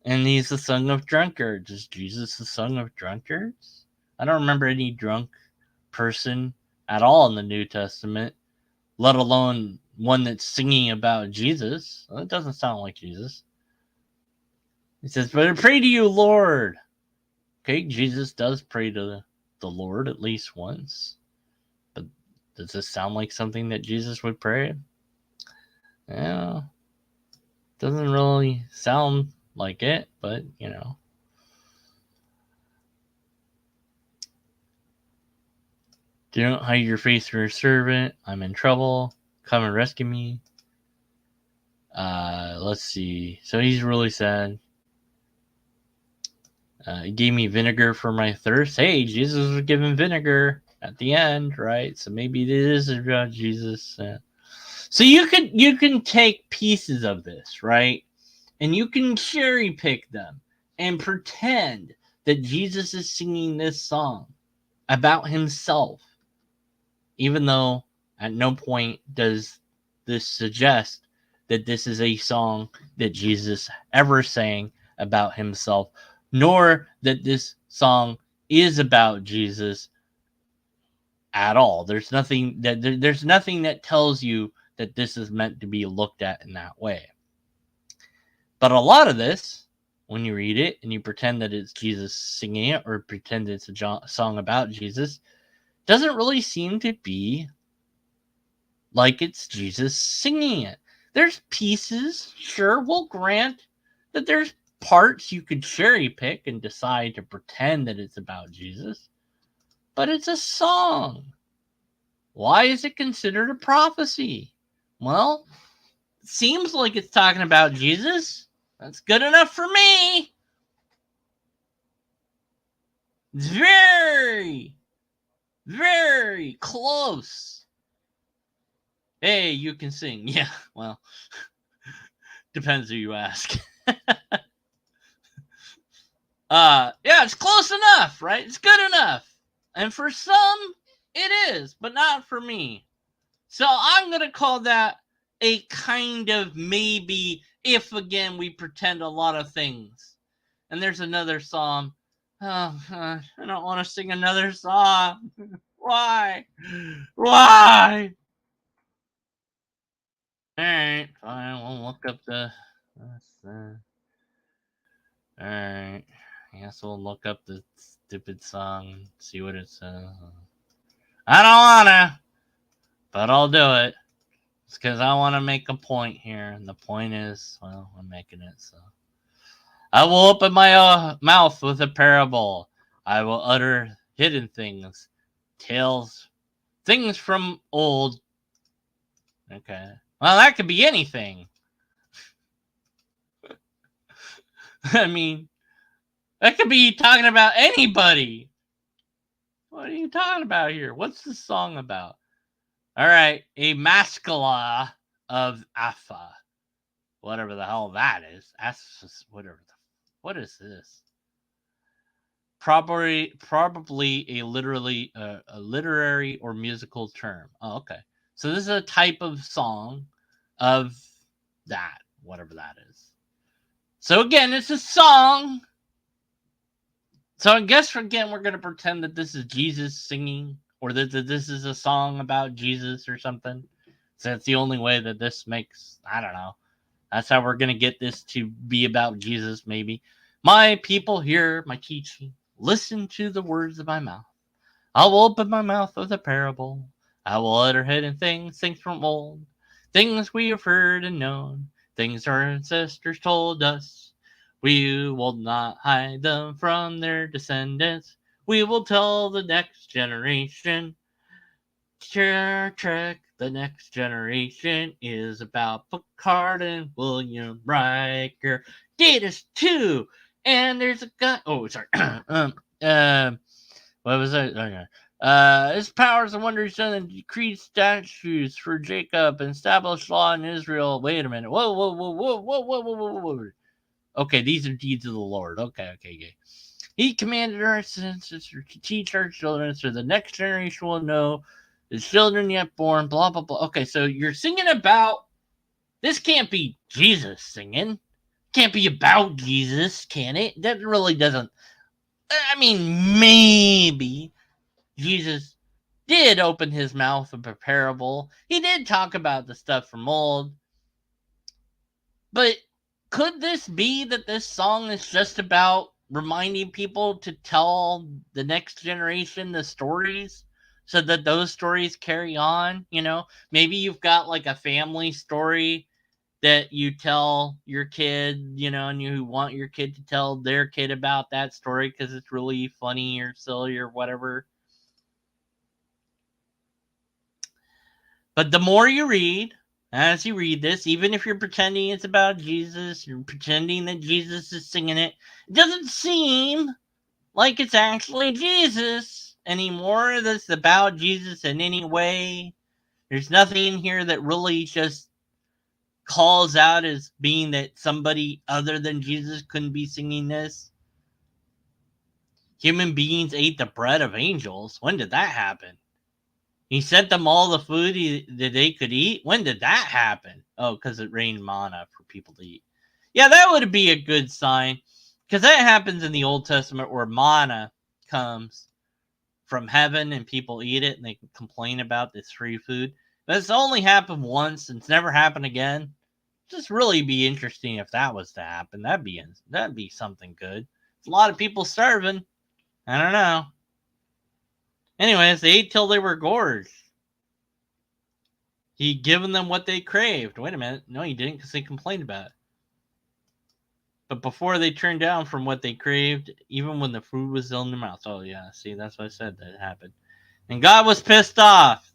and he's the son of drunkards. Is Jesus the son of drunkards? I don't remember any drunk person at all in the New Testament, let alone one that's singing about Jesus. Well, that doesn't sound like Jesus. He says, but I pray to you, Lord. Okay, Jesus does pray to the Lord at least once. But does this sound like something that Jesus would pray? Yeah. Doesn't really sound like it, but you know. Do not hide your face from your servant. I'm in trouble. Come and rescue me. Let's see. So he's really sad. He gave me vinegar for my thirst. Hey, Jesus was given vinegar at the end, right? So maybe it is about Jesus. So you can take pieces of this, right? And you can cherry pick them and pretend that Jesus is singing this song about himself, even though at no point does this suggest that this is a song that Jesus ever sang about himself, nor that this song is about Jesus at all. There's nothing that tells you that this is meant to be looked at in that way. But a lot of this, when you read it and you pretend that it's Jesus singing it or pretend it's a song about Jesus, doesn't really seem to be like it's Jesus singing it. There's pieces, sure, we'll grant that there's parts you could cherry pick and decide to pretend that it's about Jesus, but it's a song. Why is it considered a prophecy? Well, it seems like it's talking about Jesus. That's good enough for me. It's very, very close. Hey, you can sing. Yeah, well, depends who you ask. Yeah, it's close enough, right? It's good enough. And for some, it is, but not for me. So I'm going to call that a kind of maybe, if again we pretend a lot of things. And there's another song. Oh, I don't want to sing another song. Why? Why? Alright, fine. We'll look up the. Alright. I guess we'll look up the stupid song and see what it says. I don't wanna, but I'll do it. It's because I want to make a point here. And the point is, well, I'm making it, so. I will open my mouth with a parable. I will utter hidden things, tales, things from old. Okay. Well, that could be anything. I mean, that could be talking about anybody. What are you talking about here? What's the song about? All right, a mascala of Afa. Whatever the hell that is. Whatever. What is this? Probably a literary or musical term. Oh, okay. So this is a type of song of that, whatever that is. So again, it's a song. So I guess again we're gonna pretend that this is Jesus singing, or that this is a song about Jesus or something. So that's the only way that this makes. I don't know. That's how we're gonna get this to be about Jesus. Maybe my people hear my teaching, listen to the words of my mouth. I will open my mouth with a parable. I will utter hidden things from old, things we have heard and known, things our ancestors told us. We will not hide them from their descendants. We will tell the next generation. Star Trek, the next generation is about Picard and William Riker. Data's 2, and there's a guy. Oh, sorry. What was that? Okay. His powers and wonders done and decreed statutes for Jacob and established law in Israel. Wait a minute. Whoa. Okay, these are deeds of the Lord. Okay. He commanded our ancestors to teach our children so the next generation will know the children yet born, blah, blah, blah. Okay, so you're singing about. This can't be Jesus singing. Can't be about Jesus, can it? That really doesn't. I mean, maybe Jesus did open his mouth of a parable. He did talk about the stuff from old. But could this be that this song is just about reminding people to tell the next generation the stories so that those stories carry on? You know, maybe you've got like a family story that you tell your kid, you know, and you want your kid to tell their kid about that story because it's really funny or silly or whatever. But the more you read, As you read this, even if you're pretending it's about Jesus, you're pretending that Jesus is singing it, it doesn't seem like it's actually Jesus anymore. That's about Jesus in any way. There's nothing in here that really just calls out as being that somebody other than Jesus couldn't be singing this. Human beings ate the bread of angels. When did that happen? He sent them all the food that they could eat. When did that happen? Oh, because it rained manna for people to eat. Yeah, that would be a good sign, because that happens in the Old Testament where manna comes from heaven and people eat it and they complain about this free food. But it's only happened once and it's never happened again. Just really be interesting if that was to happen. That'd be something good. It's a lot of people starving. I don't know. Anyways, they ate till they were gorged. He'd given them what they craved. Wait a minute. No, he didn't, because they complained about it. But before they turned down from what they craved, even when the food was still in their mouth. Oh, yeah. See, that's what I said that happened. And God was pissed off.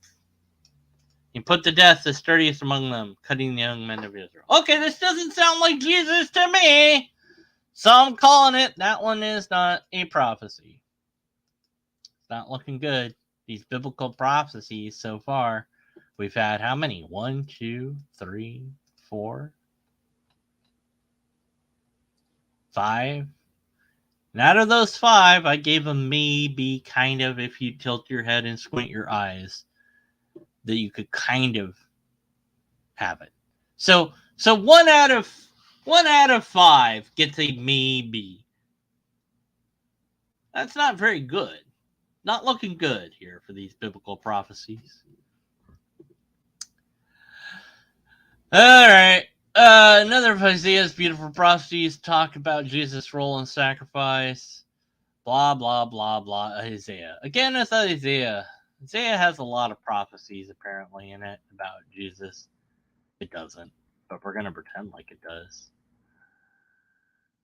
He put to death the sturdiest among them, cutting the young men of Israel. Okay, this doesn't sound like Jesus to me. So I'm calling it. That one is not a prophecy. It's not looking good. These biblical prophecies so far, we've had how many? 1, 2, 3, 4, 5. And out of those 5, I gave them maybe kind of, if you tilt your head and squint your eyes, that you could kind of have it. So 1 out of 5 gets a maybe. That's not very good. Not looking good here for these biblical prophecies. All right. Another of Isaiah's beautiful prophecies talk about Jesus' role in sacrifice. Blah, blah, blah, blah. Isaiah. Again, it's Isaiah. Isaiah has a lot of prophecies, apparently, in it about Jesus. It doesn't, but we're going to pretend like it does.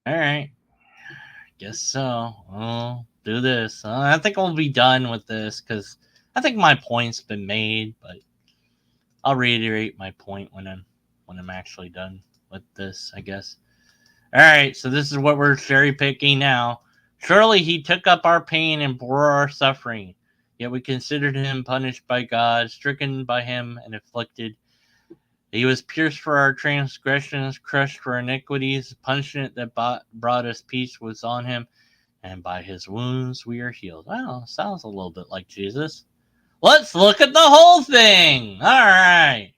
All right. Guess so. I'll do this. I think I'll be done with this, because I think my point's been made, but I'll reiterate my point when I'm actually done with this, I guess. All right, so this is what we're cherry picking now. Surely he took up our pain and bore our suffering, yet we considered him punished by God, stricken by him and afflicted. He was pierced for our transgressions, crushed for iniquities. The punishment that brought us peace was on him, and by his wounds we are healed. Well, sounds a little bit like Jesus. Let's look at the whole thing. All right.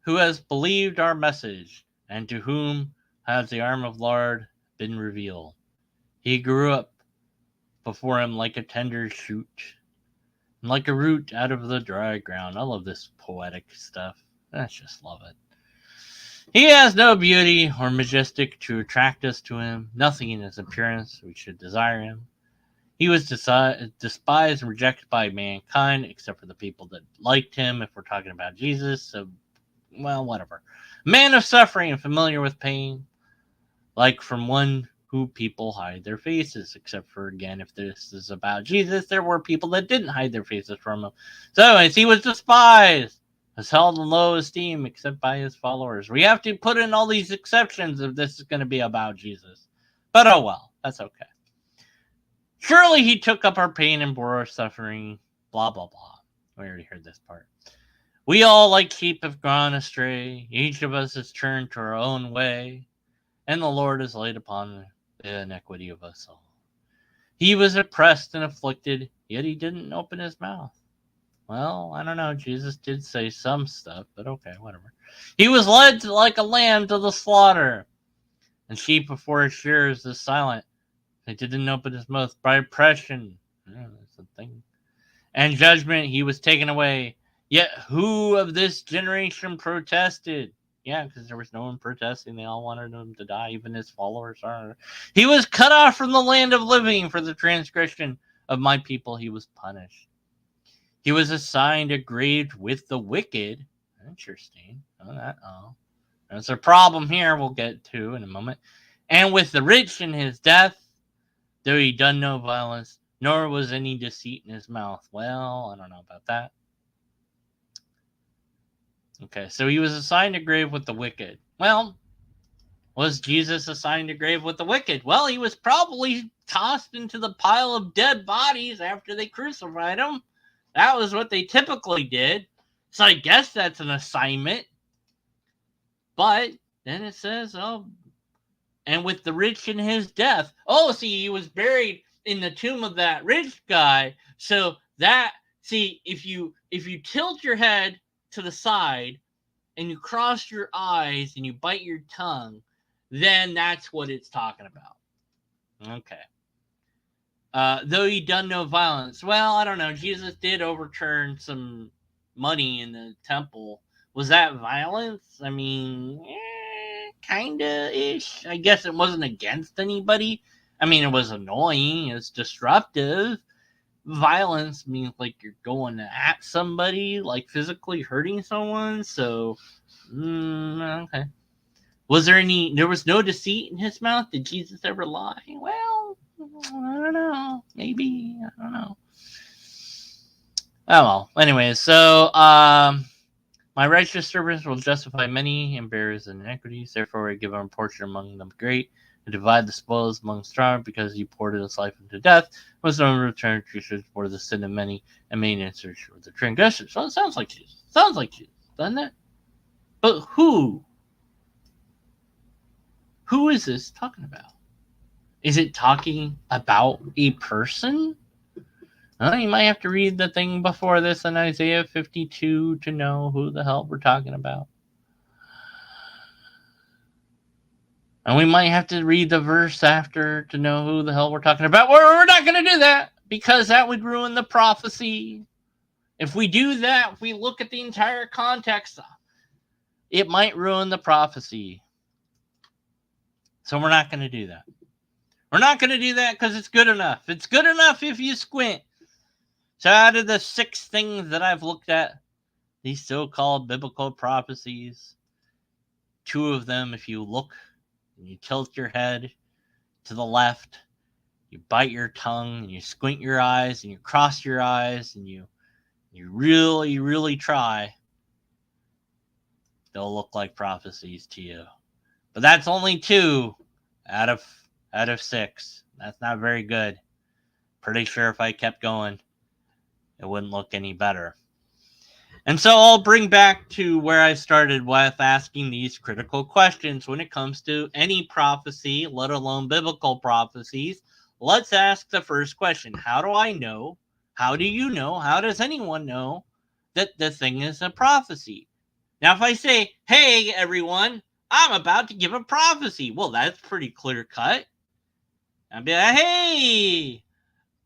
Who has believed our message, and to whom has the arm of the Lord been revealed? He grew up before him like a tender shoot, and like a root out of the dry ground. I love this poetic stuff. I just love it. He has no beauty or majestic to attract us to him, nothing in his appearance we should desire him. He was despised and rejected by mankind, except for the people that liked him, if we're talking about Jesus. So, well, whatever. Man of suffering and familiar with pain, like from one who people hide their faces, except for, again, if this is about Jesus, there were people that didn't hide their faces from him. So anyways, he was despised, was held in low esteem, except by his followers. We have to put in all these exceptions if this is going to be about Jesus. But oh well, that's okay. Surely he took up our pain and bore our suffering, blah, blah, blah. We already heard this part. We all, like sheep, have gone astray. Each of us has turned to our own way, and the Lord has laid upon the iniquity of us all. He was oppressed and afflicted, yet he didn't open his mouth. Well, I don't know. Jesus did say some stuff, but okay, whatever. He was led like a lamb to the slaughter, and sheep before his shearers is silent. He didn't open his mouth. By oppression, that's a thing, and judgment he was taken away. Yet who of this generation protested? Yeah, because there was no one protesting. They all wanted him to die, even his followers are. He was cut off from the land of living. For the transgression of my people he was punished. He was assigned a grave with the wicked. Interesting. There's a problem here we'll get to in a moment. And with the rich in his death, though he done no violence, nor was any deceit in his mouth. Well, I don't know about that. Okay, so he was assigned a grave with the wicked. Well, was Jesus assigned a grave with the wicked? Well, he was probably tossed into the pile of dead bodies after they crucified him. That was what they typically did. So I guess that's an assignment. But then it says, oh, and with the rich in his death. Oh, see, he was buried in the tomb of that rich guy. So that, see, if you tilt your head to the side and you cross your eyes and you bite your tongue, then that's what it's talking about. Okay. Though he done no violence. Well, I don't know. Jesus did overturn some money in the temple. Was that violence? I mean, kinda ish. I guess it wasn't against anybody. I mean, it was annoying. It's disruptive. Violence means like you're going at somebody, like physically hurting someone. So, okay. Was there any? There was no deceit in his mouth. Did Jesus ever lie? Well, I don't know. Maybe, I don't know. Oh well. Anyway, so my righteous servants will justify many and bear his iniquities. Therefore, I give him a portion among them great, and divide the spoils among strong, because he poured his life into death. Was no return to for the sin of many, and made answer for the transgressors. So it sounds like Jesus. Sounds like Jesus, doesn't it? But who? Who is this talking about? Is it talking about a person? You might have to read the thing before this in Isaiah 52 to know who the hell we're talking about. And we might have to read the verse after to know who the hell we're talking about. We're not going to do that because that would ruin the prophecy. If we do that, if we look at the entire context, it might ruin the prophecy. So we're not going to do that. We're not going to do that because it's good enough. It's good enough if you squint. So out of the 6 things that I've looked at, these so-called biblical prophecies, 2 of them, if you look and you tilt your head to the left, you bite your tongue, and you squint your eyes, and you cross your eyes, and you really, really try, they'll look like prophecies to you. But that's only 2 out of 6. That's not very good. Pretty sure if I kept going, it wouldn't look any better. And so I'll bring back to where I started with asking these critical questions when it comes to any prophecy, let alone biblical prophecies. Let's ask the first question. How do I know? How do you know? How does anyone know that the thing is a prophecy? Now, if I say, hey, everyone, I'm about to give a prophecy. Well, that's pretty clear cut. I'd be like, hey,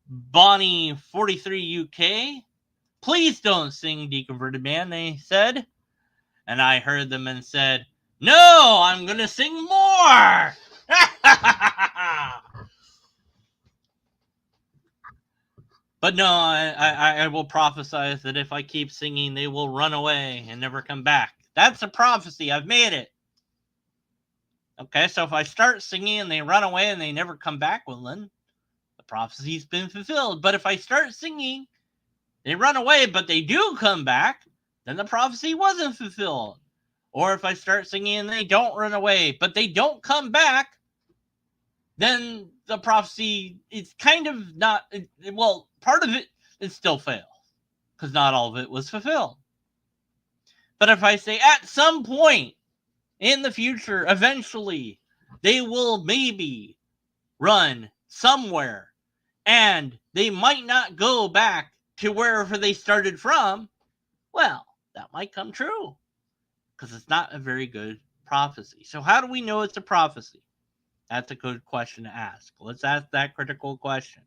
Bonnie 43 UK. Please don't sing Deconverted Man, they said. And I heard them and said, no, I'm going to sing more. But no, I will prophesy that if I keep singing, they will run away and never come back. That's a prophecy. I've made it. Okay, so if I start singing and they run away and they never come back, well then, the prophecy's been fulfilled. But if I start singing, they run away, but they do come back, then the prophecy wasn't fulfilled. Or if I start singing and they don't run away, but they don't come back, then the prophecy is kind of not, well, part of it still fails, because not all of it was fulfilled. But if I say at some point in the future, eventually, they will maybe run somewhere, and they might not go back to wherever they started from, well, that might come true because it's not a very good prophecy. So how do we know it's a prophecy? That's a good question to ask. Let's ask that critical question.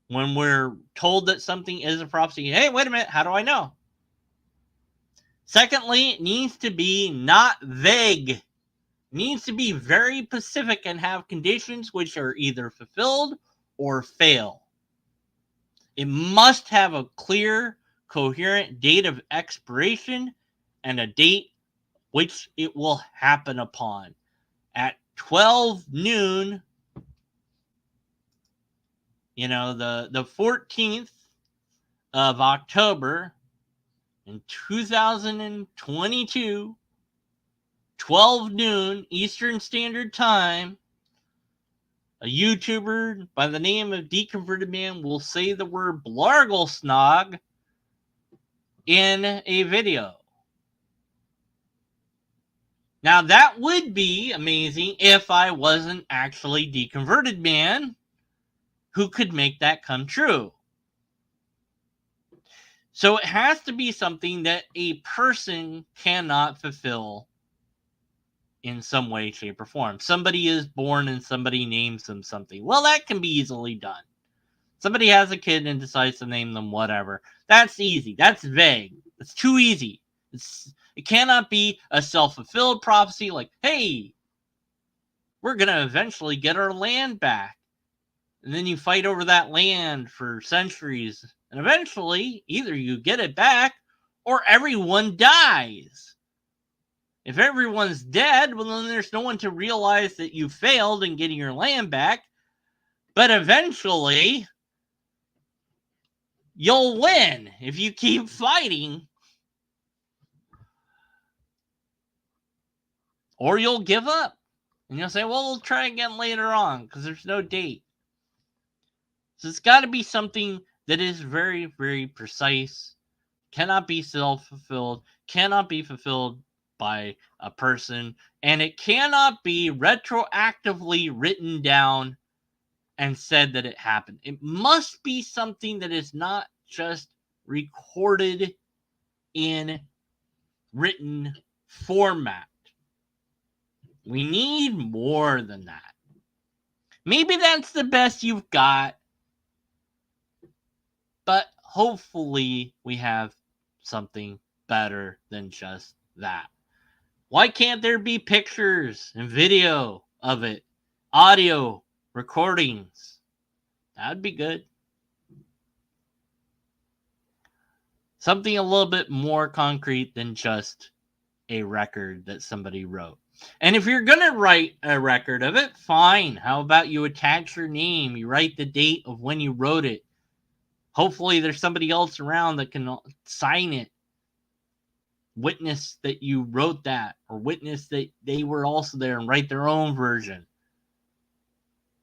When we're told that something is a prophecy, hey, wait a minute, how do I know? Secondly, it needs to be not vague. It needs to be very specific and have conditions which are either fulfilled or fail. It must have a clear, coherent date of expiration and a date which it will happen upon. At 12 noon, the 14th of October, in 2022, 12 noon Eastern Standard Time, a YouTuber by the name of Deconverted Man will say the word blarglesnog in a video. Now, that would be amazing if I wasn't actually Deconverted Man who could make that come true. So it has to be something that a person cannot fulfill in some way, shape, or form. Somebody is born and somebody names them something. Well, that can be easily done. Somebody has a kid and decides to name them whatever. That's easy. That's vague. It's too easy. It cannot be a self-fulfilled prophecy like, hey, we're going to eventually get our land back. And then you fight over that land for centuries. And eventually, either you get it back or everyone dies. If everyone's dead, well, then there's no one to realize that you failed in getting your land back. But eventually, you'll win if you keep fighting. Or you'll give up. And you'll say, well, we'll try again later on because there's no date. So it's got to be something that is very, very precise, cannot be self-fulfilled, cannot be fulfilled by a person, and it cannot be retroactively written down and said that it happened. It must be something that is not just recorded in written format. We need more than that. Maybe that's the best you've got, but hopefully we have something better than just that. Why can't there be pictures and video of it? Audio recordings. That'd be good. Something a little bit more concrete than just a record that somebody wrote. And if you're going to write a record of it, fine. How about you attach your name? You write the date of when you wrote it. Hopefully there's somebody else around that can sign it. Witness that you wrote that, or witness that they were also there and write their own version.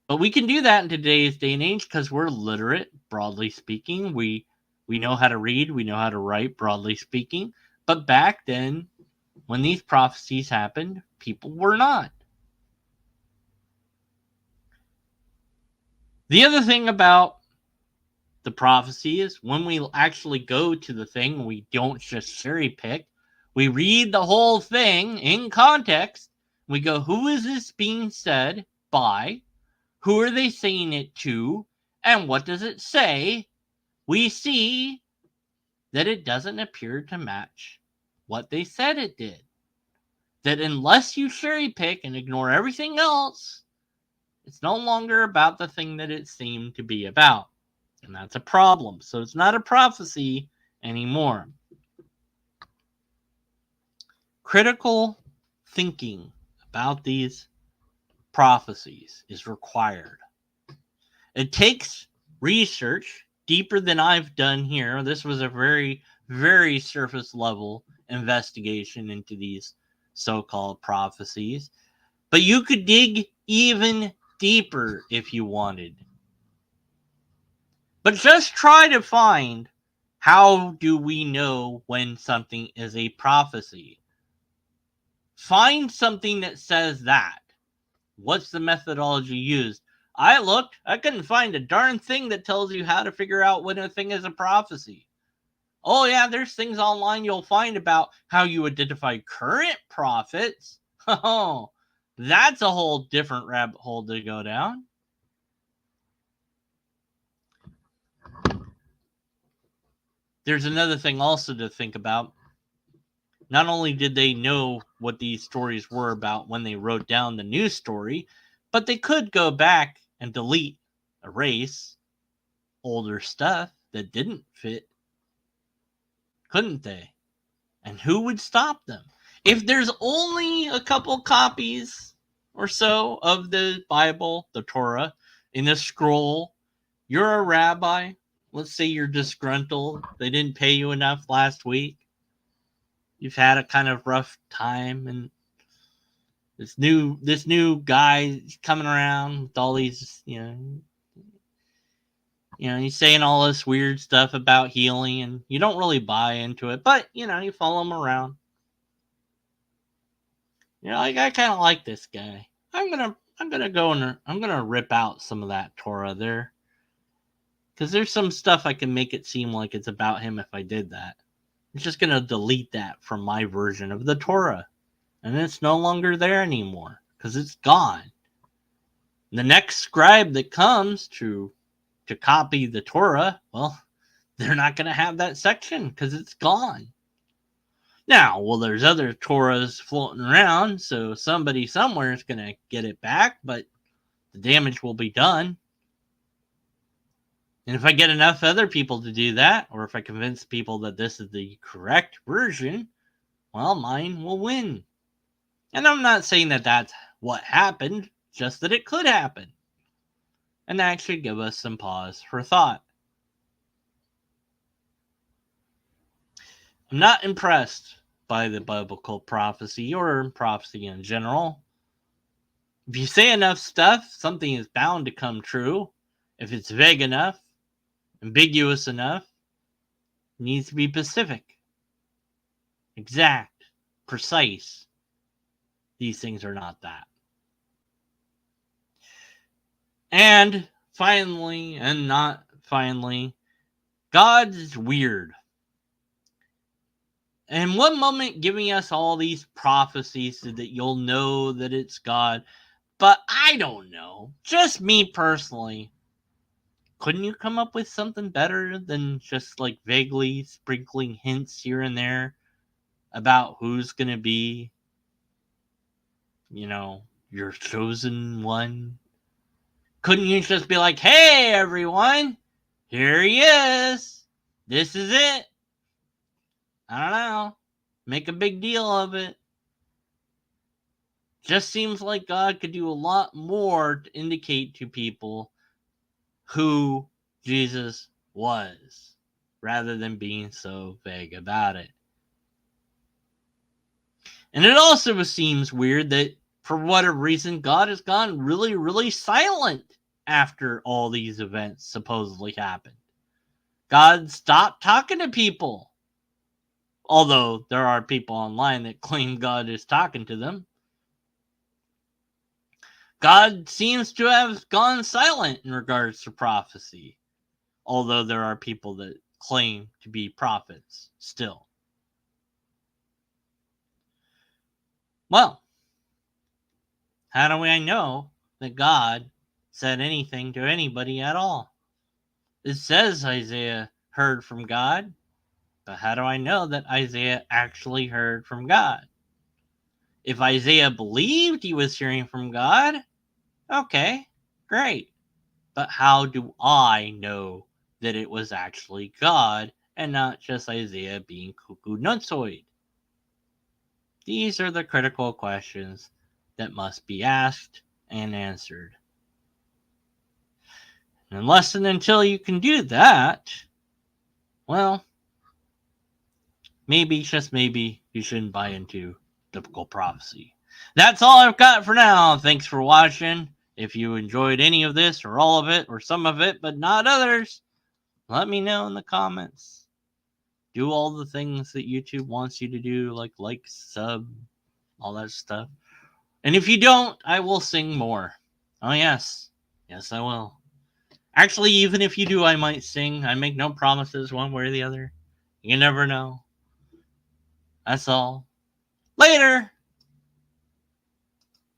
But we can do that in today's day and age because we're literate, broadly speaking. We know how to read, we know how to write, broadly speaking. But back then, when these prophecies happened, people were not. The other thing about the prophecy is when we actually go to the thing, we don't just cherry pick. We read the whole thing in context. We go, who is this being said by? Who are they saying it to? And what does it say? We see that it doesn't appear to match what they said it did. That unless you cherry pick and ignore everything else, it's no longer about the thing that it seemed to be about. And that's a problem. So it's not a prophecy anymore. Critical thinking about these prophecies is required. It takes research deeper than I've done here. This was a very, very surface level investigation into these so-called prophecies. But you could dig even deeper if you wanted. But just try to find, how do we know when something is a prophecy? Find something that says that. What's the methodology used? I looked. I couldn't find a darn thing that tells you how to figure out when a thing is a prophecy. Oh, yeah, there's things online you'll find about how you identify current prophets. Oh, that's a whole different rabbit hole to go down. There's another thing also to think about. Not only did they know what these stories were about when they wrote down the news story, but they could go back and delete, erase older stuff that didn't fit. Couldn't they? And who would stop them? If there's only a couple copies or so of the Bible, the Torah, in a scroll, you're a rabbi. Let's say you're disgruntled. They didn't pay you enough last week. you've had a kind of rough time, and this new guy coming around with all these, he's saying all this weird stuff about healing, and you don't really buy into it, but you follow him around. I kind of like this guy. I'm gonna go and I'm gonna rip out some of that Torah there, because there's some stuff I can make it seem like it's about him if I did that. I'm just gonna delete that from my version of the Torah, and it's no longer there anymore because it's gone. The next scribe that comes to copy the Torah, well, they're not gonna have that section because it's gone. Now, well, there's other Torahs floating around, so somebody somewhere is going to get it back, but the damage will be done. And if I get enough other people to do that, or if I convince people that this is the correct version, well, mine will win. And I'm not saying that that's what happened, just that it could happen. And that should give us some pause for thought. I'm not impressed by the biblical prophecy or prophecy in general. If you say enough stuff, something is bound to come true. If it's vague enough, ambiguous enough, it needs to be specific, exact, precise. These things are not that. And finally, and not finally, God is weird. And one moment giving us all these prophecies so that you'll know that it's God. But I don't know. Just me personally. Couldn't you come up with something better than just like vaguely sprinkling hints here and there about who's going to be, your chosen one? Couldn't you just be like, hey, everyone, here he is. This is it. I don't know. Make a big deal of it. Just seems like God could do a lot more to indicate to people who Jesus was, rather than being so vague about it. And it also seems weird that for whatever reason, God has gone really, really silent after all these events supposedly happened. God stopped talking to people. Although there are people online that claim God is talking to them. God seems to have gone silent in regards to prophecy. Although there are people that claim to be prophets still. Well, how do I know that God said anything to anybody at all? It says Isaiah heard from God, but how do I know that Isaiah actually heard from God? If Isaiah believed he was hearing from God, okay, great. But how do I know that it was actually God and not just Isaiah being cuckoo nutsoid? These are the critical questions that must be asked and answered. And unless and until you can do that, well, maybe, just maybe, you shouldn't buy into biblical prophecy. That's all I've got for now. Thanks for watching. If you enjoyed any of this, or all of it, or some of it, but not others, let me know in the comments. Do all the things that YouTube wants you to do, like, sub, all that stuff. And if you don't, I will sing more. Oh, yes. Yes, I will. Actually, even if you do, I might sing. I make no promises one way or the other. You never know. That's all. Later!